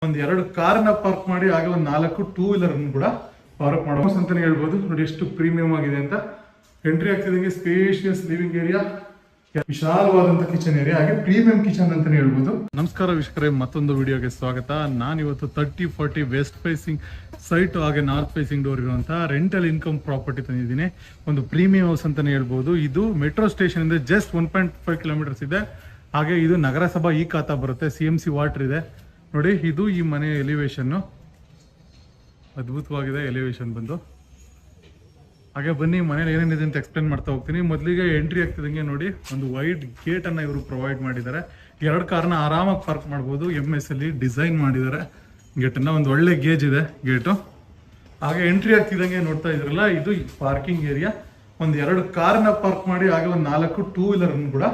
ಒಂದ್ 2 ಕಾರ್ನ ಪಾರ್ಕ್ ಮಾಡಿ ಹಾಗೆ ಒಂದು 4 ಟೂ ವೀಲರ್ ಕೂಡ ಪಾರ್ಕ್ ಮಾಡಬಹುದು ಅಂತಾನೆ ಹೇಳ್ಬೋದು. ನೋಡಿ ಎಷ್ಟು ಪ್ರೀಮಿಯಂ ಆಗಿದೆ ಅಂತ. ಎಂಟ್ರಿ ಆಗ್ತಿದಂಗೆ ಸ್ಪೇಷಿಯಸ್ ಲಿವಿಂಗ್ ಏರಿಯಾ, ವಿಶಾಲವಾದಂತ ಕಿಚನ್ ಏರಿಯಾ, ಹಾಗೆ ಪ್ರೀಮಿಯಂ ಕಿಚನ್ ಅಂತಾನೆ ಹೇಳ್ಬೋದು. ನಮಸ್ಕಾರ ವೀಕ್ಷಕರೇ, ಮತ್ತೊಂದು ವಿಡಿಯೋಗೆ ಸ್ವಾಗತ. ನಾನಿವತ್ತು 30-40 ವೆಸ್ಟ್ ಫೇಸಿಂಗ್ ಸೈಟ್ ಹಾಗೆ ನಾರ್ತ್ ಫೇಸಿಂಗ್ ಡೋರ್ ಇರುವಂತಹ ರೆಂಟಲ್ ಇನ್ಕಮ್ ಪ್ರಾಪರ್ಟಿ ತಂದಿದ್ದೀನಿ. ಒಂದು ಪ್ರೀಮಿಯಂ ಹೌಸ್ ಅಂತಾನೆ ಹೇಳ್ಬೋದು. ಇದು ಮೆಟ್ರೋ ಸ್ಟೇಷನ್ ಇಂದ ಜಸ್ಟ್ 1.5 ಕಿಲೋಮೀಟರ್ಸ್ ಇದೆ. ಹಾಗೆ ಇದು ನಗರಸಭಾ ಈ ಖಾತಾ ಬರುತ್ತೆ, CMC ವಾಟರ್ ಇದೆ. ನೋಡಿ, ಇದು ಈ ಮನೆ ಎಲಿವೇಶನ್, ಅದ್ಭುತವಾಗಿದೆ ಎಲಿವೇಶನ್ ಬಂದು. ಹಾಗೆ ಬನ್ನಿ ಮನೇಲಿ ಏನೇನಿದೆ ಅಂತ ಎಕ್ಸ್ಪ್ಲೇನ್ ಮಾಡ್ತಾ ಹೋಗ್ತೀನಿ. ಮೊದಲಿಗೆ ಎಂಟ್ರಿ ಆಗ್ತಿದಂಗೆ ನೋಡಿ, ಒಂದು ವೈಡ್ ಗೇಟ್ ಅನ್ನ ಇವರು ಪ್ರೊವೈಡ್ ಮಾಡಿದ್ದಾರೆ. 2 ಕಾರ್ನ ಆರಾಮಾಗಿ ಪಾರ್ಕ್ ಮಾಡ್ಬೋದು. MS ಅಲ್ಲಿ ಡಿಸೈನ್ ಮಾಡಿದ್ದಾರೆ ಗೇಟ್ ಅನ್ನ. ಒಂದು ಒಳ್ಳೆ ಗೇಜ್ ಇದೆ ಗೇಟು. ಹಾಗೆ ಎಂಟ್ರಿ ಆಗ್ತಿದಂಗೆ ನೋಡ್ತಾ ಇದ್ರಲ್ಲ, ಇದು ಪಾರ್ಕಿಂಗ್ ಏರಿಯಾ. ಒಂದು 2 ಕಾರ್ನ ಪಾರ್ಕ್ ಮಾಡಿ ಹಾಗೆ ಒಂದು 4 ಟೂ ವೀಲರ್ ಕೂಡ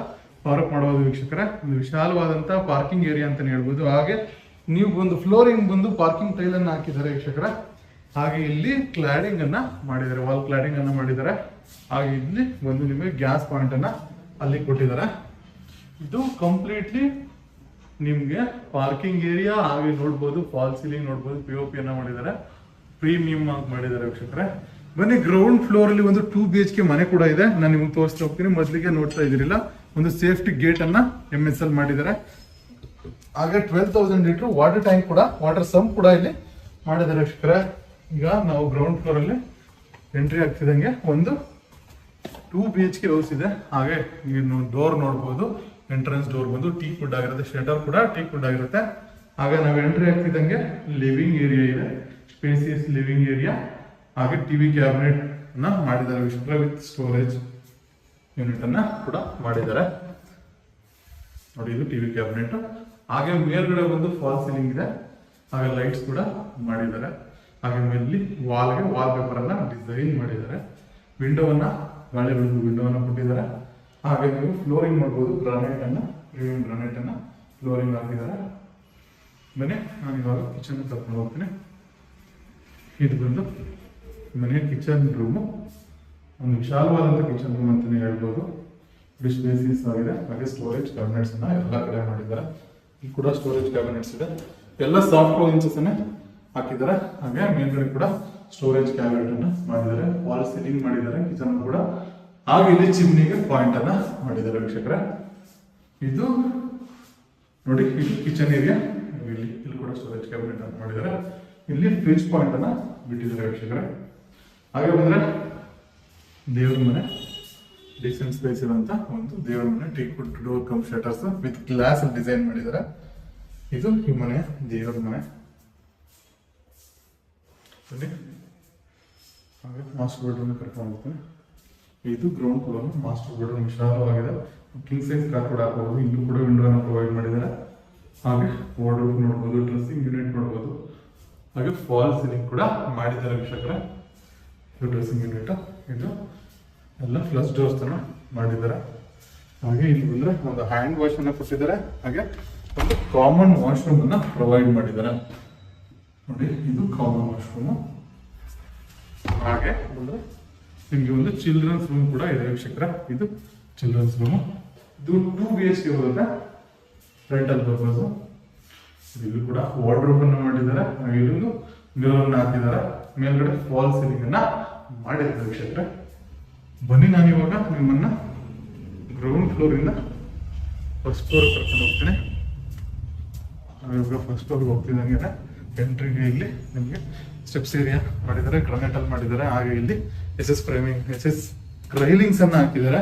ಪಾರ್ಕ್ ಮಾಡಬಹುದು ವೀಕ್ಷಕರೇ. ಒಂದು ವಿಶಾಲವಾದಂತ ಪಾರ್ಕಿಂಗ್ ಏರಿಯಾ ಅಂತಾನೆ ಹೇಳ್ಬೋದು. ಹಾಗೆ ನೀವು ಒಂದು ಫ್ಲೋರಿಂಗ್ ಬಂದು ಪಾರ್ಕಿಂಗ್ ಟೈಲ್ ಅನ್ನ ಹಾಕಿದ್ದಾರೆ ವೀಕ್ಷಕರೇ. ಹಾಗೆ ಇಲ್ಲಿ ಕ್ಲಾಡಿಂಗ್ ಅನ್ನ ಮಾಡಿದ್ದಾರೆ, ವಾಲ್ ಕ್ಲಾಡಿಂಗ್ ಅನ್ನ ಮಾಡಿದ್ದಾರೆ. ಹಾಗೆ ಇಲ್ಲಿ ಒಂದು ನಿಮಗೆ ಗ್ಯಾಸ್ ಪಾಯಿಂಟ್ ಅನ್ನ ಅಲ್ಲಿ ಕೊಟ್ಟಿದ್ದಾರೆ. ಇದು ಕಂಪ್ಲೀಟ್ಲಿ ನಿಮ್ಗೆ ಪಾರ್ಕಿಂಗ್ ಏರಿಯಾ. ಹಾಗೆ ನೋಡ್ಬೋದು ಫಾಲ್ ಸೀಲಿಂಗ್ ನೋಡ್ಬೋದು, POP ಅನ್ನ ಮಾಡಿದ್ದಾರೆ, ಪ್ರೀಮಿಯಂ ಆಗಿ ಮಾಡಿದ್ದಾರೆ ವೀಕ್ಷಕರೇ. ಬನ್ನಿ, ಗ್ರೌಂಡ್ ಫ್ಲೋರ್ ಅಲ್ಲಿ ಒಂದು 2 BHK ಮನೆ ಕೂಡ ಇದೆ. ನಾನು ನಿಮ್ಗೆ ತೋರಿಸ್ತಾ ಹೋಗ್ತೀನಿ. ಮೊದಲಿಗೆ ನೋಡ್ತಾ ಇದ್ದೀರಿಲ್ಲ, ಒಂದು ಸೇಫ್ಟಿ ಗೇಟ್ ಅನ್ನ MS ಅಲ್ಲಿ ಮಾಡಿದ್ದಾರೆ. ಹಾಗೆ 12,000 ಲೀಟರ್ ವಾಟರ್ ಟ್ಯಾಂಕ್ ಕೂಡ, ವಾಟರ್ ಸಮ್ ಕೂಡ ಇಲ್ಲಿ ಮಾಡಿದ್ದಾರೆ ವೀಕ್ಷಕರೇ. ಈಗ ನಾವು ಗ್ರೌಂಡ್ ಫ್ಲೋರ್ ಅಲ್ಲಿ ಎಂಟ್ರಿ ಆಗ್ತಿದಂಗೆ ಒಂದು 2 BHK ಹೌಸ್ ಇದೆ. ಹಾಗೆ ನೀವು ಡೋರ್ ನೋಡ್ಬೋದು, ಎಂಟ್ರೆನ್ಸ್ ಡೋರ್ ಬಂದು ಟೀ ಕುಡ್ ಆಗಿರುತ್ತೆ, ಶಟರ್ ಕೂಡ ಟೀ ಕುಡ್ ಆಗಿರುತ್ತೆ. ಹಾಗೆ ನಾವು ಎಂಟ್ರಿ ಆಗ್ತಿದಂಗೆ ಲಿವಿಂಗ್ ಏರಿಯಾ ಇದೆ, ಸ್ಪೇಸಿಯಸ್ ಲಿವಿಂಗ್ ಏರಿಯಾ. ಹಾಗೆ TV ಕ್ಯಾಬಿನೆಟ್ ಅನ್ನ ಮಾಡಿದ್ದಾರೆ ವೀಕ್ಷಕರೇ, ವಿತ್ ಸ್ಟೋರೇಜ್ ಯೂನಿಟ್ ಅನ್ನ ಕೂಡ ಮಾಡಿದ್ದಾರೆ. ನೋಡಿ, ಇದು TV ಕ್ಯಾಬಿನೆಟ್. ಹಾಗೆ ಮೇಲ್ಗಡೆ ಒಂದು ಫಾಲ್ ಸೀಲಿಂಗ್ ಇದೆ. ಹಾಗೆ ಲೈಟ್ಸ್ ಕೂಡ ಮಾಡಿದ್ದಾರೆ. ಹಾಗೆ ಮೇಲಿ ವಾಲ್ಗೆ ವಾಲ್ ಪೇಪರ್ ಅನ್ನ ಡಿಸೈನ್ ಮಾಡಿದ್ದಾರೆ. ವಿಂಡೋವನ್ನ, ಗಾಳಿ ಬೆಳಕು ವಿಂಡೋವನ್ನ ಕೊಟ್ಟಿದ್ದಾರೆ. ಹಾಗೆ ನೀವು ಫ್ಲೋರಿಂಗ್ ಮಾಡ್ಬೋದು, ಗ್ರಾನೈಟ್ ಅನ್ನ, ಪ್ರೀಮಿಯಂ ಗ್ರಾನೈಟ್ ಅನ್ನ ಫ್ಲೋರಿಂಗ್ ಹಾಕಿದ್ದಾರೆ. ಬನ್ನಿ, ನಾನು ಇವಾಗ ಕಿಚನ್ ಕರ್ಕೊಂಡು ಹೋಗ್ತೀನಿ. ಇದು ಬಂದು ಮನೆ ಕಿಚನ್ ರೂಮು, ಒಂದು ವಿಶಾಲವಾದಂಥ ಕಿಚನ್ ರೂಮ್ ಅಂತಾನೆ ಹೇಳ್ಬೋದು. ಡಿಶ್ ಬೇಸಿಸ್ ಆಗಿದೆ. ಹಾಗೆ ಸ್ಟೋರೇಜ್ ಕ್ಯಾಬಿನೆಟ್ಸ್ ಅನ್ನ ಎಲ್ಲ ಕಡೆ ಮಾಡಿದ್ದಾರೆ. ಇಲ್ಲಿ ಕೂಡ ಸ್ಟೋರೇಜ್ ಕ್ಯಾಬಿನೆಟ್ಸ್ ಇದೆ. ಎಲ್ಲ ಸಾಫ್ಟ್ ಇಂಚಸ್ ಅನ್ನ ಹಾಕಿದ್ದಾರೆ. ಹಾಗೆ ಮೇಲ್ಗಡೆ ಕೂಡ ಸ್ಟೋರೇಜ್ ಕ್ಯಾಬಿನೆಟ್ ಅನ್ನ ಮಾಡಿದ್ದಾರೆ. ವಾಲ್ ಸೀಲಿಂಗ್ ಮಾಡಿದ್ದಾರೆ ಕಿಚನ್ ಕೂಡ. ಹಾಗೆ ಇಲ್ಲಿ ಚಿಮ್ನಿಗೆ ಪಾಯಿಂಟ್ ಅನ್ನ ಮಾಡಿದ್ದಾರೆ ವೀಕ್ಷಕರೇ. ಇದು ನೋಡಿ, ಇದು ಕಿಚನ್ ಏರಿಯಾ. ಇಲ್ಲಿ ಕೂಡ ಸ್ಟೋರೇಜ್ ಕ್ಯಾಬಿನೆಟ್ ಅನ್ನ ಮಾಡಿದ್ದಾರೆ. ಇಲ್ಲಿ ಫ್ರಿಜ್ ಪಾಯಿಂಟ್ ಅನ್ನ ಬಿಟ್ಟಿದ್ದಾರೆ ವೀಕ್ಷಕರೇ. ಹಾಗೆ ಬಂದ್ರೆ ದೇವ್ರ ಮನೆ, ಡಿಸೆಂಟ್ ಸ್ಪೇಸ್ ಇರುವಂತ ಒಂದು ದೇವ್ರ ಮನೆ, teakwood door come shutters with glass design ಮಾಡಿದ್ದಾರೆ. ಇದು ಈ ಮನೆ ದೇವ್ರ ಮನೆ. ಹಾಗೆ ಮಾಸ್ಟರ್ ಬೆಡ್ರೂಮ್ ಕರ್ಕೊಂಡು ಹೋಗ್ತೀನಿ. ಇದು ಗ್ರೌಂಡ್ ಫ್ಲೋರ್ ಮಾಸ್ಟರ್ ಬೆಡ್ರೂಮ್, ವಿಶಾಲವಾಗಿದೆ. ಕಿಂಗ್ ಸೈಜ್ ಕಾಟ್ ಕೂಡ ಹಾಕಬಹುದು. ಇಲ್ಲೂ ಕೂಡ ವಿಂಡೋನ ಪ್ರೊವೈಡ್ ಮಾಡಿದ್ದಾರೆ. ಹಾಗೆ ವಾರ್ಡ್ರೋಬ್ ನೋಡ್ಬೋದು, ಡ್ರೆಸ್ಸಿಂಗ್ ಯೂನಿಟ್ ನೋಡ್ಬೋದು. ಹಾಗೆ ಫಾಲ್ ಸೀಲಿಂಗ್ ಕೂಡ ಮಾಡಿದ್ದಾರೆ ವೀಕ್ಷಕರೇ. ಇದು ಡ್ರೆಸ್ಸಿಂಗ್ ಯೂನಿಟ್. ಇದು ಎಲ್ಲ ಫ್ಲಶ್ ಡೋರ್ಸ್ ಅನ್ನ ಮಾಡಿದ್ದಾರೆ. ಹಾಗೆ ಇಲ್ಲಿ ಬಂದ್ರೆ ಒಂದು ಹ್ಯಾಂಡ್ ವಾಶ್ ಅನ್ನ ಕೊಟ್ಟಿದ್ದಾರೆ. ಹಾಗೆ ಒಂದು ಕಾಮನ್ ವಾಶ್ರೂಮ್ ಅನ್ನ ಪ್ರೊವೈಡ್ ಮಾಡಿದ್ದಾರೆ. ನೋಡಿ, ಇದು ಕಾಮನ್ ವಾಶ್ರೂಮ್. ಹಾಗೆ ಬಂದ್ರೆ ನಿಮ್ಗೆ ಒಂದು ಚಿಲ್ಡ್ರನ್ಸ್ ರೂಮ್ ಕೂಡ ಇದೆ ವೀಕ್ಷಕರೇ. ಇದು ಚಿಲ್ಡ್ರನ್ಸ್ ರೂಮ್. ಇದು 2 BHK ಬರುತ್ತೆ, ರೆಂಟಲ್ ಪರ್ಪಸ್. ಇಲ್ಲಿ ಕೂಡ ವಾರ್ಡ್ರೋಬ್ ಅನ್ನು ಮಾಡಿದ್ದಾರೆ. ಹಾಗೆ ಇಲ್ಲೊಂದು ಮಿರರ್ ಅನ್ನ ಹಾಕಿದ್ದಾರೆ. ಮೇಲ್ಗಡೆ ಫಾಲ್ ಸೀಲಿಂಗ್ ಅನ್ನ ಮಾಡಿದ್ದಾರೆ ವೀಕ್ಷಕರೇ. ಬನ್ನಿ, ನಾನು ಇವಾಗ ನಿಮ್ಮನ್ನ ಗ್ರೌಂಡ್ ಫ್ಲೋರ್ ಇಂದ ಫಸ್ಟ್ ಫ್ಲೋರ್ ಕರ್ಕೊಂಡು ಹೋಗ್ತೀನಿ. ಇವಾಗ ಫಸ್ಟ್ ಫ್ಲೋರ್ಗೆ ಹೋಗ್ತಿದ್ದಂಗೆ ಎಂಟ್ರಿಗೆ ಇಲ್ಲಿ ನಿಮಗೆ ಸ್ಟೆಪ್ಸ್ ಏರಿಯಾ ಮಾಡಿದ್ದಾರೆ, ಗ್ರಾನೈಟ್ ಅಲ್ಲಿ ಮಾಡಿದ್ದಾರೆ. ಹಾಗೆ ಇಲ್ಲಿ SS ಫ್ರೇಮಿಂಗ್, SS ರೈಲಿಂಗ್ಸ್ ಅನ್ನ ಹಾಕಿದ್ದಾರೆ.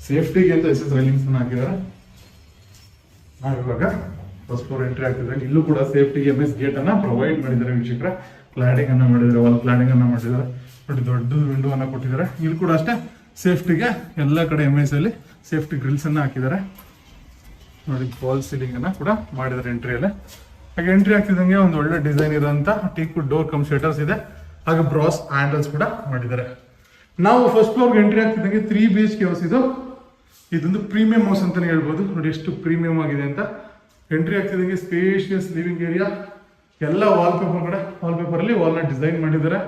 ಸೇಫ್ಟಿಗೆ ಅಂತ SS ರೈಲಿಂಗ್ಸ್ ಅನ್ನ ಹಾಕಿದ್ದಾರೆ. ನಾವು ಇವಾಗ ಫಸ್ಟ್ ಫ್ಲೋರ್ ಎಂಟ್ರಿ ಆಗ್ತಿದ್ದಂಗೆ ಇಲ್ಲೂ ಕೂಡ ಸೇಫ್ಟಿಗೆ MS ಗೇಟ್ ಅನ್ನ ಪ್ರೊವೈಡ್ ಮಾಡಿದ್ದಾರೆ ವೀಕ್ಷಕರೇ. ಕ್ಲಾಡಿಂಗ್ ಅನ್ನ ಮಾಡಿದ್ದಾರೆ, ವಾಲ್ ಕ್ಲಾಡಿಂಗ್ ಅನ್ನ ಮಾಡಿದ್ದಾರೆ. ನೋಡಿ, ದೊಡ್ಡ ವಿಂಡೋ ಅನ್ನ ಕೊಟ್ಟಿದ್ದಾರೆ. ಇಲ್ಲಿ ಕೂಡ ಅಷ್ಟೇ ಸೇಫ್ಟಿಗೆ ಎಲ್ಲ ಕಡೆ MS ಅಲ್ಲಿ ಸೇಫ್ಟಿ ಗ್ರಿಲ್ಸ್ ಅನ್ನ ಹಾಕಿದ್ದಾರೆ. ನೋಡಿ, ಫಾಲ್ ಸೀಲಿಂಗ್ ಅನ್ನ ಕೂಡ ಮಾಡಿದ್ದಾರೆ ಎಂಟ್ರಿಯಲ್ಲೇ. ಹಾಗೆ ಎಂಟ್ರಿ ಆಗ್ತಿದ್ದಂಗೆ ಒಂದು ಒಳ್ಳೆ ಡಿಸೈನ್ ಇರುವಂತ ಟೀಕ್ವುಡ್ ಡೋರ್ ಕಮ್ ಶಟರ್ಸ್ ಇದೆ. ಹಾಗೆ ಬ್ರಾಸ್ ಹ್ಯಾಂಡಲ್ಸ್ ಕೂಡ ಮಾಡಿದ್ದಾರೆ. ನಾವು ಫಸ್ಟ್ ಫ್ಲೋರ್ಗೆ ಎಂಟ್ರಿ ಆಗ್ತಿದ್ದಂಗೆ 3 BHK ಹೌಸ್ ಇದು. ಇದೊಂದು ಪ್ರೀಮಿಯಂ ಹೌಸ್ ಅಂತಾನೆ ಹೇಳ್ಬೋದು. ನೋಡಿ ಎಷ್ಟು ಪ್ರೀಮಿಯಂ ಆಗಿದೆ ಅಂತ. ಎಂಟ್ರಿ ಆಗ್ತಿದ್ದಂಗೆ ಸ್ಪೇಷಿಯಸ್ ಲಿವಿಂಗ್ ಏರಿಯಾ. ಎಲ್ಲ ವಾಲ್ ಪೇಪರ್ ಅಲ್ಲಿ ವಾಲ್ನ ಡಿಸೈನ್ ಮಾಡಿದ್ದಾರೆ.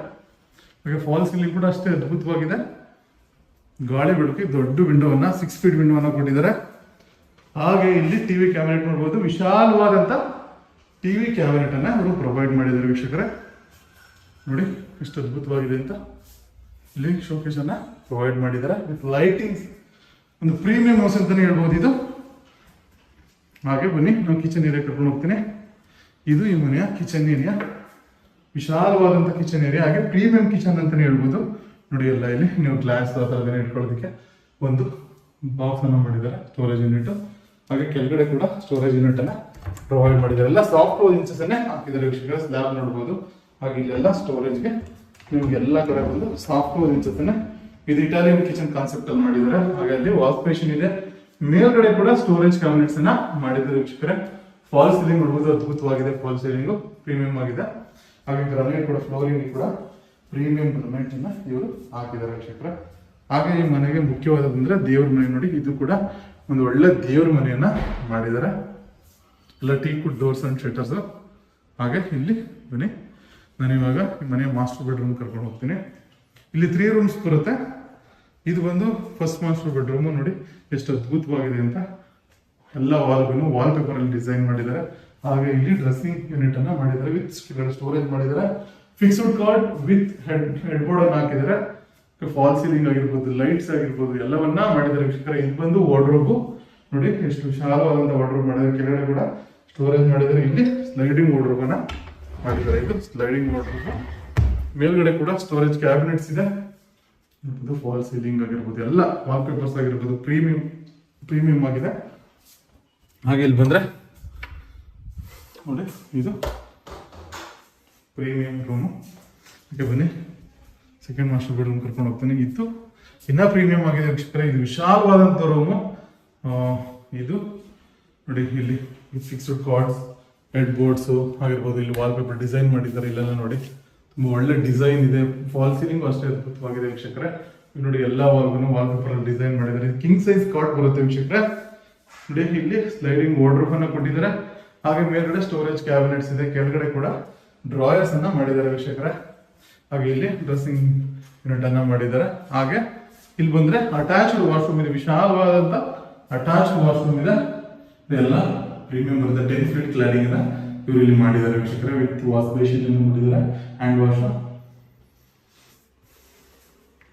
ಹಾಗೆ ಫಾಲ್ ಸೀಲಿಂಗ್ ಕೂಡ ಅಷ್ಟೇ ಅದ್ಭುತವಾಗಿದೆ. ಗಾಳಿ ಬೆಳಕಿ ದೊಡ್ಡ ವಿಂಡೋವನ್ನ, 6 ಫೀಟ್ ವಿಂಡೋವನ್ನ ಕೊಟ್ಟಿದ್ದಾರೆ. ಹಾಗೆ ಇಲ್ಲಿ TV ಕ್ಯಾಬಿನೆಟ್ ನೋಡ್ಬೋದು. ವಿಶಾಲವಾದಂತ ಟಿವಿ ಕ್ಯಾಬಿನೆಟ್ ಅನ್ನ ಇವರು ಪ್ರೊವೈಡ್ ಮಾಡಿದ್ದಾರೆ ವೀಕ್ಷಕರೇ. ನೋಡಿ ಎಷ್ಟು ಅದ್ಭುತವಾಗಿದೆ ಅಂತ. ಇಲ್ಲಿ ಶೋಕೇಸ್ ಅನ್ನ ಪ್ರೊವೈಡ್ ಮಾಡಿದ್ದಾರೆ ವಿತ್ ಲೈಟಿಂಗ್ಸ್, ಒಂದು ಪ್ರೀಮಿಯಂ ಹೌಸ್ ಅಂತಾನೆ ಹೇಳ್ಬೋದು ಇದು. ಹಾಗೆ ಬನ್ನಿ ನಾವು ಕಿಚನ್ ಏರಿಯಾ ಕರ್ಕೊಂಡು ಹೋಗ್ತೀನಿ. ಇದು ಈ ಮನೆಯ ಕಿಚನ್ ಏರಿಯಾ, ವಿಶಾಲವಾದಂಥ ಕಿಚನ್ ಏರಿಯಾ, ಹಾಗೆ ಪ್ರೀಮಿಯಂ ಕಿಚನ್ ಅಂತಾನೆ ಹೇಳ್ಬೋದು. ನೋಡಿ ಎಲ್ಲ ಇಲ್ಲಿ ನೀವು ಗ್ಲಾಸ್ ಆ ಥರದನ್ನ ಇಟ್ಕೊಳ್ಳೋದಕ್ಕೆ ಒಂದು ಬಾಕ್ಸ್ ಅನ್ನ ಮಾಡಿದ್ದಾರೆ, ಸ್ಟೋರೇಜ್ ಯೂನಿಟ್. ಹಾಗೆ ಕೆಳಗಡೆ ಕೂಡ ಸ್ಟೋರೇಜ್ ಯೂನಿಟ್ ಅನ್ನ ಪ್ರೊವೈಡ್ ಮಾಡಿದ್ದಾರೆ. ಎಲ್ಲ ಸಾಫ್ಟ್ ಇಂಚಸ್ ಅನ್ನೇ ಹಾಕಿದ್ದಾರೆ ವೀಕ್ಷಕರೇ. ಸ್ಲ್ಯಾಬ್ ನೋಡ್ಬೋದು. ಹಾಗೆ ಇಲ್ಲೆಲ್ಲ ಸ್ಟೋರೇಜ್ಗೆ ನಿಮ್ಗೆ ಎಲ್ಲ ಕಡೆ ಬಂದು ಸಾಫ್ಟ್ ಇಂಚಸ್ ಅನ್ನ ಇದು ಇಟಾಲಿಯನ್ ಕಿಚನ್ ಕಾನ್ಸೆಪ್ಟ್ ಅಲ್ಲಿ ಮಾಡಿದ್ದಾರೆ. ಹಾಗೆ ಅಲ್ಲಿ ವಾಶ್ ಬೇಸಿನ್ ಇದೆ. ಮೇಲ್ಗಡೆ ಕೂಡ ಸ್ಟೋರೇಜ್ ಕ್ಯಾಬಿನೆಟ್ಸ್ ಅನ್ನ ಮಾಡಿದ್ದಾರೆ ವೀಕ್ಷಕರೇ. ಫಾಲ್ ಸೀಲಿಂಗ್ ನೋಡ್ಬೋದು, ಅದ್ಭುತವಾಗಿದೆ. ಫಾಲ್ ಸೀಲಿಂಗ್ ಪ್ರೀಮಿಯಂ ಆಗಿದೆ. ಹಾಗೆ ಗ್ರಾನೈಟ್ ಕೂಡ, ಫ್ಲೋರಿಂಗ್ ಕೂಡ ಪ್ರೀಮಿಯಂ ಗ್ರಾನೈಟ್ ಅನ್ನ ಇವರು ಹಾಕಿದ್ದಾರೆ ವೀಕ್ಷಕರೇ. ಹಾಗೆ ಈ ಮನೆಗೆ ಮುಖ್ಯವಾದಂದ್ರೆ ದೇವ್ರ ಮನೆ. ನೋಡಿ ಇದು ಕೂಡ ಒಂದು ಒಳ್ಳೆ ದೇವ್ರ ಮನೆಯನ್ನ ಮಾಡಿದ್ದಾರೆ. ಎಲ್ಲ ಟೀಕ್ವುಡ್ ಡೋರ್ಸ್ ಅಂಡ್ ಶಟರ್ಸ್. ಹಾಗೆ ಇಲ್ಲಿ ಬನ್ನಿ, ನಾನು ಇವಾಗ ಈ ಮನೆಯ ಮಾಸ್ಟರ್ ಬೆಡ್ರೂಮ್ ಕರ್ಕೊಂಡು ಹೋಗ್ತೀನಿ. ಇಲ್ಲಿ 3 ರೂಮ್ಸ್ ಬರುತ್ತೆ. ಇದು ಬಂದು ಫಸ್ಟ್ ಮಾಸ್ಟರ್ ಬೆಡ್ರೂಮ್. ನೋಡಿ ಎಷ್ಟು ಅದ್ಭುತವಾಗಿದೆ ಅಂತ. ಎಲ್ಲ ವಾಲ್ ಪೇಪರ್ ಅಲ್ಲಿ ಡಿಸೈನ್ ಮಾಡಿದ್ದಾರೆ. ಹಾಗೆ ಇಲ್ಲಿ ಡ್ರೆಸ್ಸಿಂಗ್ ಯೂನಿಟ್ ಅನ್ನ ಮಾಡಿದ್ದಾರೆ ವಿತ್ ಸ್ಟೋರೇಜ್ ಮಾಡಿದ್ದಾರೆ. Fixed card with head board ಅನ್ನ ಹಾಕಿದ್ದಾರೆ. ಫಾಲ್ ಸೀಲಿಂಗ್ ಆಗಿರ್ಬೋದು, ಲೈಟ್ಸ್ ಆಗಿರ್ಬೋದು, ಎಲ್ಲವನ್ನ ಮಾಡಿದ್ದಾರೆ ವೀಕ್ಷಕರೇ. ಇದು ಬಂದು ವಾರ್ಡ್ರೋಬ್. ನೋಡಿ ಎಷ್ಟು ವಿಶಾಲವಾದಂತ ವಾರ್ಡ್ರೋಬ್ ಮಾಡಿದ್ದಾರೆ. ಕೆಳಗಡೆ ಕೂಡ ಸ್ಟೋರೇಜ್ ಮಾಡಿದ್ದಾರೆ. ಇಲ್ಲಿ ಸ್ಲೈಡಿಂಗ್ ವಾರ್ಡ್ರೋಬ್ ಅನ್ನ ಮಾಡಿದ್ದಾರೆ. ಇದು ಸ್ಲೈಡಿಂಗ್ ವಾರ್ಡ್ರೋಬ್. ಮೇಲ್ಗಡೆ ಕೂಡ ಸ್ಟೋರೇಜ್ ಕ್ಯಾಬಿನೆಟ್ಸ್ ಇದೆ. ಫಾಲ್ ಸೀಲಿಂಗ್ ಆಗಿರ್ಬೋದು, ಎಲ್ಲ ವಾಲ್ ಪೇಪರ್ಸ್ ಆಗಿರ್ಬೋದು ಪ್ರೀಮಿಯಂ ಆಗಿದೆ. ಹಾಗೆ ಇಲ್ಲಿ ಬಂದ್ರೆ ನೋಡಿ ಇದು ಪ್ರೀಮಿಯಂ ರೂಮು. ಹಾಗೆ ಬನ್ನಿ ಸೆಕೆಂಡ್ ಮಾಸ್ಟರ್ ಬೆಡ್ರೂಮ್ ಕರ್ಕೊಂಡು ಹೋಗ್ತೀನಿ. ಇದು ಇನ್ನ ಪ್ರೀಮಿಯಂ ಆಗಿದೆ ವೀಕ್ಷಕರೇ. ಇದು ವಿಶಾಲವಾದಂಥ ರೂಮು. ಇದು ನೋಡಿ ಇಲ್ಲಿ ಫಿಕ್ಸ್ಡ್ ಕಾರ್ಡ್ಸ್, ಹೆಡ್ ಬೋರ್ಡ್ಸ್ ಆಗಿರ್ಬೋದು. ಇಲ್ಲಿ ವಾಲ್ ಪೇಪರ್ ಡಿಸೈನ್ ಮಾಡಿದ್ದಾರೆ. ಇಲ್ಲೆಲ್ಲ ನೋಡಿ ತುಂಬಾ ಒಳ್ಳೆ ಡಿಸೈನ್ ಇದೆ. ಫಾಲ್ ಸೀಲಿಂಗ್ ಅಷ್ಟೇ ಅದ್ಭುತವಾಗಿದೆ ವೀಕ್ಷಕರೇ. ನೋಡಿ ಎಲ್ಲ ವಾಲ್ ಪೇಪರ್ ಡಿಸೈನ್ ಮಾಡಿದ್ದಾರೆ. ಕಿಂಗ್ ಸೈಜ್ ಕಾಟ್ ಬರುತ್ತೆ ವೀಕ್ಷಕರೇ. ನೋಡಿ ಇಲ್ಲಿ ಸ್ಲೈಡಿಂಗ್ ವಾರ್ಡ್ರೋಬ್ ಅನ್ನ ಕೊಟ್ಟಿದ್ದಾರೆ. ಹಾಗೆ ಮೇಲ್ಗಡೆ ಸ್ಟೋರೇಜ್ ಕ್ಯಾಬಿನೆಟ್ಸ್ ಇದೆ. ಕೆಳಗಡೆ ಕೂಡ ಡ್ರಾಯರ್ಸ್ ಅನ್ನ ಮಾಡಿದ್ದಾರೆ ವೀಕ್ಷಕರೇ. ಹಾಗೆ ಇಲ್ಲಿ ಡ್ರೆಸ್ಸಿಂಗ್ ಯೂನಿಟ್ ಅನ್ನ ಮಾಡಿದ್ದಾರೆ. ಹಾಗೆ ಇಲ್ಲಿ ಬಂದ್ರೆ ಅಟ್ಯಾಚ್ಡ್ ವಾಶ್ರೂಮ್ ಇದೆ. ವಿಶಾಲವಾದಂತ ಅಟ್ಯಾಚ್ಡ್ ವಾಶ್ರೂಮ್ ಇದೆ. ಇದೆಲ್ಲ ಪ್ರೀಮಿಯಂ ಬರುತ್ತೆ. 10 ಫೀಟ್ ಕ್ಲಾಡಿಂಗ್ ಅನ್ನ ಇವರು ಇಲ್ಲಿ ಮಾಡಿದ್ದಾರೆ ವೀಕ್ಷಕರೇ. ವಿತ್ ವಾಶ್ ಬೇಸಿನ್ ಅನ್ನು ಮಾಡಿದ್ದಾರೆ, ಹ್ಯಾಂಡ್ ವಾಶ್.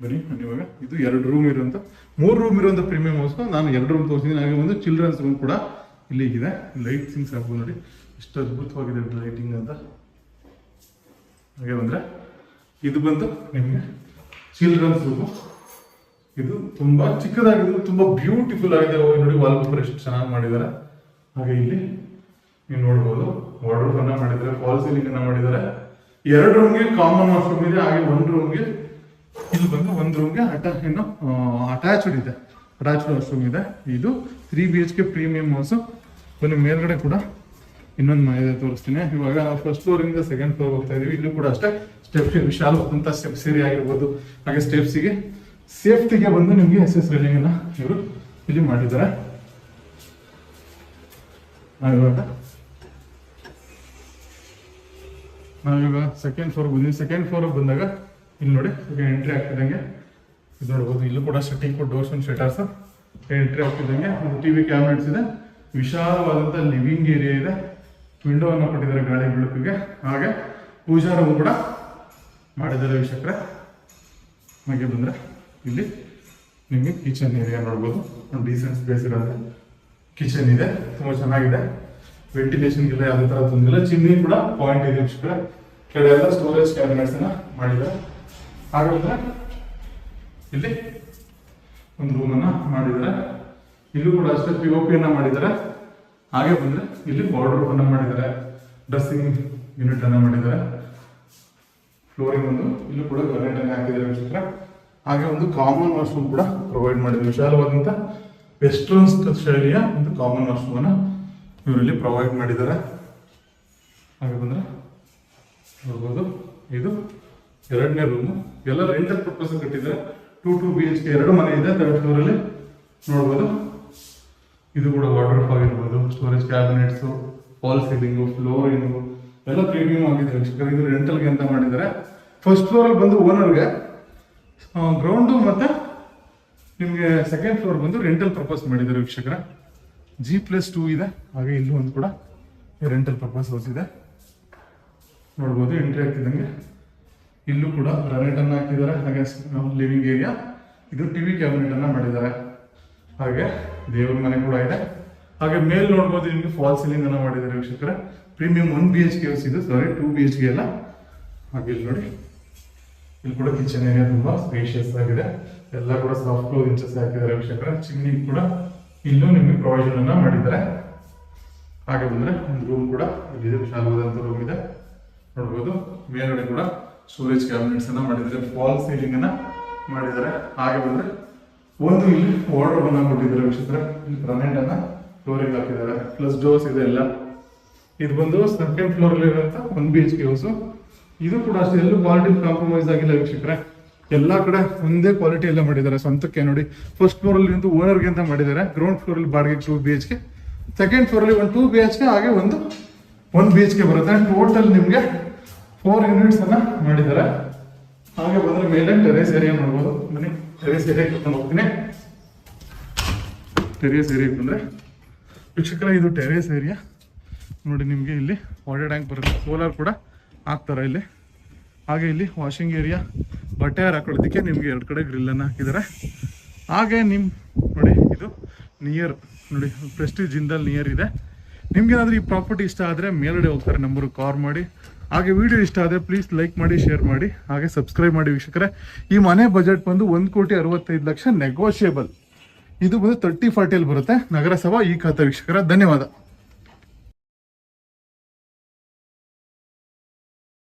ಬನ್ನಿ ಇವಾಗ ಇದು 2 ರೂಮ್ ಇರುವಂತ, 3 ರೂಮ್ ಇರುವಂತ ಪ್ರೀಮಿಯಂ ಹೌಸ್. ನಾನು 2 ರೂಮ್ ತೋರಿಸಿದ್ದೀನಿ. ಹಾಗೆ ಒಂದು ಚಿಲ್ಡ್ರನ್ಸ್ ರೂಮ್ ಕೂಡ ಇಲ್ಲಿ ಇದೆ. ಲೈಟಿಂಗ್ಸ್ ಹಾಕಬಹುದು ನೋಡಿ ಎಷ್ಟು ಅದ್ಭುತವಾಗಿದೆ ಲೈಟಿಂಗ್ ಅಂತ. ಹಾಗೆ ಬಂದ್ರೆ ಇದು ಬಂದು ನಿಮಗೆ ಚಿಲ್ಡ್ರನ್ಸ್ ರೂಮು. ಇದು ತುಂಬಾ ಚಿಕ್ಕದಾಗಿದೆ, ತುಂಬಾ ಬ್ಯೂಟಿಫುಲ್ ಆಗಿದೆ. ನೋಡಿ ವಾಲ್ ಪೇಪರ್ ಎಷ್ಟು ಚೆನ್ನಾಗಿ ಮಾಡಿದ್ದಾರೆ. ಹಾಗೆ ಇಲ್ಲಿ ನೀವು ನೋಡ್ಬೋದು ವಾರ್ಡ್ರೋಬ್ ಅನ್ನ ಮಾಡಿದ್ದಾರೆ, ಫಾಲ್ ಸೀಲಿಂಗ್ ಅನ್ನ ಮಾಡಿದ್ದಾರೆ. 2 ರೂಮ್ಗೆ ಕಾಮನ್ ವಾಶ್ರೂಮ್ ಇದೆ. ಹಾಗೆ 1 ರೂಮ್ಗೆ ಇಲ್ಲಿ ಬಂದು 1 ರೂಮ್ಗೆ ಅಟ್ಯಾಚ್ಡ್ ಇದೆ, ಅಟ್ಯಾಚ್ಡ್ ವಾಶ್ರೂಮ್ ಇದೆ. ಇದು 3 BHK ಪ್ರೀಮಿಯಂ ಹೌಸ್. ಬನ್ನಿ ಮೇಲ್ಗಡೆ ಕೂಡ ಇನ್ನೊಂದು ಮನೆ ತೋರಿಸ್ತೀನಿ. ಇವಾಗ ನಾವು ಫಸ್ಟ್ ಫ್ಲೋರ್ ಇಂದ ಸೆಕೆಂಡ್ ಫ್ಲೋರ್ ಹೋಗ್ತಾ ಇದೀವಿ. ಇಲ್ಲೂ ಕೂಡ ಅಷ್ಟೇ ಸ್ಟೆಪ್ಸ್, ವಿಶಾಲವಾದಂತ ಸ್ಟೆಪ್ಸ್ ಏರಿಯಾ ಆಗಿರ್ಬೋದು. ಹಾಗೆ ಸ್ಟೆಪ್ಸಿಗೆ ಸೇಫ್ಟಿಗೆ ಬಂದು ನಿಮ್ಗೆ SS ರೈಲಿಂಗ್ ಅನ್ನ ಇವರು ಇಲ್ಲಿ ಮಾಡಿದ್ದಾರೆ. ನಾವಿವಾಗ ಸೆಕೆಂಡ್ ಫ್ಲೋರ್ ಬಂದಿವಿ. ಸೆಕೆಂಡ್ ಫ್ಲೋರ್ ಬಂದಾಗ ಇಲ್ಲಿ ನೋಡಿ ಎಂಟ್ರಿ ಆಗ್ತಿದ್ದಂಗೆ ಇದು ನೋಡ್ಬೋದು. ಇಲ್ಲೂ ಕೂಡ teakwood doors and shutters. Entry ಆಗ್ತಿದ್ದಂಗೆ ಒಂದು ಟಿವಿ ಕ್ಯಾಬಿನೆಟ್ಸ್ ಇದೆ. ವಿಶಾಲವಾದಂತ ಲಿವಿಂಗ್ ಏರಿಯಾ ಇದೆ. ವಿಂಡೋ ಅನ್ನು ಕೊಟ್ಟಿದ್ದಾರೆ ಗಾಳಿ ಬೆಳಕಿಗೆ. ಹಾಗೆ ಪೂಜಾ ರೂಮ್ ಕೂಡ ಮಾಡಿದ್ದಾರೆ ವೀಕ್ಷಕರೇ. ಹಾಗೆ ಬಂದ್ರೆ ಇಲ್ಲಿ ನಿಮಗೆ ಕಿಚನ್ ಏರಿಯಾ ನೋಡ್ಬೋದು. ಒಂದು ಡೀಸೆಂಟ್ ಸ್ಪೇಸ್ ಇರೋದು ಕಿಚನ್ ಇದೆ. ತುಂಬಾ ಚೆನ್ನಾಗಿದೆ. ವೆಂಟಿಲೇಷನ್ಗೆಲ್ಲ ಯಾವುದೇ ತರ ತೊಂದರೆ ಇಲ್ಲ. ಚಿಮ್ನಿ ಕೂಡ ಪಾಯಿಂಟ್ ಇದೆ ವೀಕ್ಷಕರೇ. ಕೆಳಗೆ ಎಲ್ಲ ಸ್ಟೋರೇಜ್ ಕ್ಯಾಬಿನೆಟ್ಸ್ ಅನ್ನ ಮಾಡಿದ್ದಾರೆ. ಹಾಗೆ ಬಂದ್ರೆ ಇಲ್ಲಿ ಒಂದು ರೂಮ್ ಅನ್ನ ಮಾಡಿದ್ದಾರೆ. ಇಲ್ಲೂ ಕೂಡ ಅಷ್ಟೇ POP ಅನ್ನ ಮಾಡಿದ್ದಾರೆ. ಹಾಗೆ ಬಂದ್ರೆ ಇಲ್ಲಿ ವಾರ್ಡ್ರೋಬ್ ಅನ್ನ ಮಾಡಿದ್ದಾರೆ, ಡ್ರೆಸ್ಸಿಂಗ್ ಯೂನಿಟ್ ಅನ್ನ ಮಾಡಿದ್ದಾರೆ. ಫ್ಲೋರಿಂಗ್ ಒಂದು ಇಲ್ಲೂ ಕೂಡ ಗ್ರಾನೈಟ್ ಅನ್ನ ಹಾಕಿದ್ದಾರೆ ವೀಕ್ಷಕರೇ. ಹಾಗೆ ಒಂದು ಕಾಮನ್ ವಾಶ್ರೂಮ್ ಕೂಡ ಪ್ರೊವೈಡ್ ಮಾಡಿದ್ದಾರೆ. ವಿಶಾಲವಾದಂತ ವೆಸ್ಟರ್ನ್ ಶೈಲಿಯ ಒಂದು ಕಾಮನ್ ವಾಶ್ರೂಮ್ ಅನ್ನ ಇವರಲ್ಲಿ ಪ್ರೊವೈಡ್ ಮಾಡಿದ್ದಾರೆ. ಹಾಗೆ ಬಂದ್ರೆ ನೋಡ್ಬೋದು ಇದು 2ನೇ ರೂಮು. ಎಲ್ಲ ರೆಂಟಲ್ ಪರ್ಪಸ್ ಕಟ್ಟಿದ್ದಾರೆ. 2 BHK 2 ಮನೆ ಇದೆ 3rd ಫ್ಲೋರ್ ಅಲ್ಲಿ ನೋಡ್ಬೋದು. ಇದು ಕೂಡ ವಾರ್ಡ್ರೋಬ್ ಆಗಿರ್ಬೋದು, storage cabinets, fall ceiling, flooring ಎಲ್ಲ ಪ್ರೀಮಿಯಂ ಆಗಿದೆ ವೀಕ್ಷಕರೇ. ಇದು ರೆಂಟಲ್ಗೆ ಅಂತ ಮಾಡಿದ್ದಾರೆ. ಫಸ್ಟ್ ಫ್ಲೋರ್ ಅಲ್ಲಿ ಬಂದು ಓನರ್ಗೆ, ಗ್ರೌಂಡು ಮತ್ತೆ ನಿಮಗೆ ಸೆಕೆಂಡ್ ಫ್ಲೋರ್ ಬಂದು ರೆಂಟಲ್ ಪರ್ಪಸ್ ಮಾಡಿದ್ದಾರೆ ವೀಕ್ಷಕರೇ. G+2 ಇದೆ. ಹಾಗೆ ಇಲ್ಲೂ ಒಂದು ಕೂಡ ರೆಂಟಲ್ ಪರ್ಪಸ್ ಹೌಸ್ ಇದೆ ನೋಡ್ಬೋದು. ಎಂಟ್ರಿ ಆಗ್ತಿದ್ದಂಗೆ ಇಲ್ಲೂ ಕೂಡ ಗ್ರಾನೈಟ್ ಅನ್ನ ಹಾಕಿದ್ದಾರೆ. ಹಾಗೆ ಲಿವಿಂಗ್ ಏರಿಯಾ, ಇದು ಟಿವಿ ಕ್ಯಾಬಿನೆಟ್ ಅನ್ನ ಮಾಡಿದ್ದಾರೆ. ಹಾಗೆ ದೇವ್ರ ಮನೆ ಕೂಡ ಇದೆ. ಹಾಗೆ ಮೇಲ್ ನೋಡ್ಬೋದು ನಿಮ್ಗೆ ಫಾಲ್ ಸೀಲಿಂಗ್ ಅನ್ನ ಮಾಡಿದ್ದಾರೆ ವೀಕ್ಷಕರೇ. ಪ್ರೀಮಿಯಂ 1 BHK ಹೌಸ್ ಇದು, ಸಾರಿ 2 BHK ಅಲ್ಲ. ಹಾಗೆ ಇಲ್ಲಿ ನೋಡಿ, ಇಲ್ಲಿ ಕೂಡ ಕಿಚನ್ ಏರಿಯಾ ತುಂಬಾ ಸ್ಪೇಷಿಯಸ್ ಆಗಿದೆ. ಎಲ್ಲ ಕೂಡ ಸಾಫ್ಟ್ ಕ್ಲೋಸ್ ಇಂಚಸ್ ಹಾಕಿದ್ದಾರೆ ವೀಕ್ಷಕರೇ. ಚಿಮ್ನಿ ಕೂಡ ಇಲ್ಲೂ ನಿಮಗೆ ಪ್ರೊವಿಷನ್ ಅನ್ನ ಮಾಡಿದ್ದಾರೆ. ಹಾಗೆ ಬಂದ್ರೆ ಒಂದು ರೂಮ್ ಕೂಡ ಇಲ್ಲಿದೆ, ವಿಶಾಲವಾದಂತ ರೂಮ್ ಇದೆ ನೋಡ್ಬೋದು. ಮೇಲ್ಗಡೆ ಕೂಡ ಸ್ಟೋರೇಜ್ ಕ್ಯಾಬಿನೆಟ್ಸ್ ಅನ್ನ ಮಾಡಿದ್ದಾರೆ, ಫಾಲ್ ಸೀಲಿಂಗ್ ಅನ್ನ ಮಾಡಿದ್ದಾರೆ. ಹಾಗೆ ಬಂದ್ರೆ ಒಂದು ಇಲ್ಲಿ ವಾರ್ಡ್ರೋಬ್ ಅನ್ನ ಕೊಟ್ಟಿದ್ದಾರೆ ವೀಕ್ಷಕರೇ. ಇಲ್ಲಿ ಗ್ರಾನೈಟ್ ಅನ್ನ ಫ್ಲೋರಿಂಗ್ ಹಾಕಿದ್ದಾರೆ, ಪ್ಲಸ್ ಡೋರ್ಸ್ ಇದೆ ಎಲ್ಲ. ಇದು ಬಂದು ಸೆಕೆಂಡ್ ಫ್ಲೋರ್ ಅಲ್ಲಿ ಇರುವಂತ 1 BHK ಹೌಸ್. ಇದು ಕೂಡ ಅಷ್ಟೇ, ಎಲ್ಲೂ ಕ್ವಾಲಿಟಿ ಕಾಂಪ್ರಮೈಸ್ ಆಗಿಲ್ಲ ವೀಕ್ಷಕರೇ. ಎಲ್ಲಾ ಕಡೆ ಒಂದೇ ಕ್ವಾಲಿಟಿ ಎಲ್ಲ ಮಾಡಿದ್ದಾರೆ ಸ್ವಂತಕ್ಕೆ. ನೋಡಿ, ಫಸ್ಟ್ ಫ್ಲೋರ್ ಅಲ್ಲಿ ಒಂದು ಓನರ್ಗೆ ಅಂತ ಮಾಡಿದ್ದಾರೆ, ಗ್ರೌಂಡ್ ಫ್ಲೋರ್ ಅಲ್ಲಿ ಬಾಡಿಗೆ 2 BHK, ಸೆಕೆಂಡ್ ಫ್ಲೋರ್ ಅಲ್ಲಿ ಒಂದು 2 BHK, ಹಾಗೆ ಒಂದು 1 BHK ಬರುತ್ತೆ. ಟೋಟಲ್ ನಿಮ್ಗೆ 4 ಯೂನಿಟ್ಸ್ ಅನ್ನ ಮಾಡಿದ್ದಾರೆ. ಹಾಗೆ ಬಂದ್ರೆ ಮೇಲೆ ಟೆರೇಸ್ ಏರಿಯಾ ನೋಡ್ಬೋದು. ಬನ್ನಿ ಟೆರೇಸ್ ಏರಿಯಾ ಕರ್ಕೊಂಡು ಹೋಗ್ತೀನಿ. ಟೆರೇಸ್ ಏರಿಯಾಗೆ ಬಂದ್ರೆ ವೀಕ್ಷಕರ, ಇದು ಟೆರೇಸ್ ಏರಿಯಾ ನೋಡಿ. ನಿಮ್ಗೆ ಇಲ್ಲಿ ವಾಟರ್ ಟ್ಯಾಂಕ್ ಬರುತ್ತೆ, ಸೋಲಾರ್ ಕೂಡ ಹಾಕ್ತಾರೆ ಇಲ್ಲಿ. ಹಾಗೆ ಇಲ್ಲಿ ವಾಷಿಂಗ್ ಏರಿಯಾ, ಬಟ್ಟೆ ಹಾಕೊಳ್ಳೋದಕ್ಕೆ ನಿಮ್ಗೆ 2 ಕಡೆ ಗ್ರಿಲ್ ಅನ್ನ ಹಾಕಿದ್ದಾರೆ. ಹಾಗೆ ನಿಮ್ ನೋಡಿ, ಇದು ನಿಯರ್ ನೋಡಿ, ಪ್ರೆಸ್ಟೀಜ್ ಜಿಂದಾಲ್ ನಿಯರ್ ಇದೆ. ನಿಮ್ಗೆ ಏನಾದ್ರೂ ಈ ಪ್ರಾಪರ್ಟಿ ಇಷ್ಟ ಆದ್ರೆ ಮೇಲ್ಗಡೆ ಹೋಗ್ತಾರೆ ನಂಬರ್ ಕಾಲ್ ಮಾಡಿ. ಹಾಗೆ ವಿಡಿಯೋ ಇಷ್ಟ ಆದರೆ ಪ್ಲೀಸ್ ಲೈಕ್ ಮಾಡಿ, ಶೇರ್ ಮಾಡಿ, ಹಾಗೆ ಸಬ್ಸ್ಕ್ರೈಬ್ ಮಾಡಿ ವೀಕ್ಷಕರೇ. ಈ ಮನೆ ಬಜೆಟ್ ಬಂದು 1,65,00,000 ನೆಗೋಷಿಯೇಬಲ್. ಇದು ಬಂದು 30-40 ಬರುತ್ತೆ. ನಗರಸಭಾ ಈ ಖಾತೆ ವೀಕ್ಷಕರ. ಧನ್ಯವಾದ.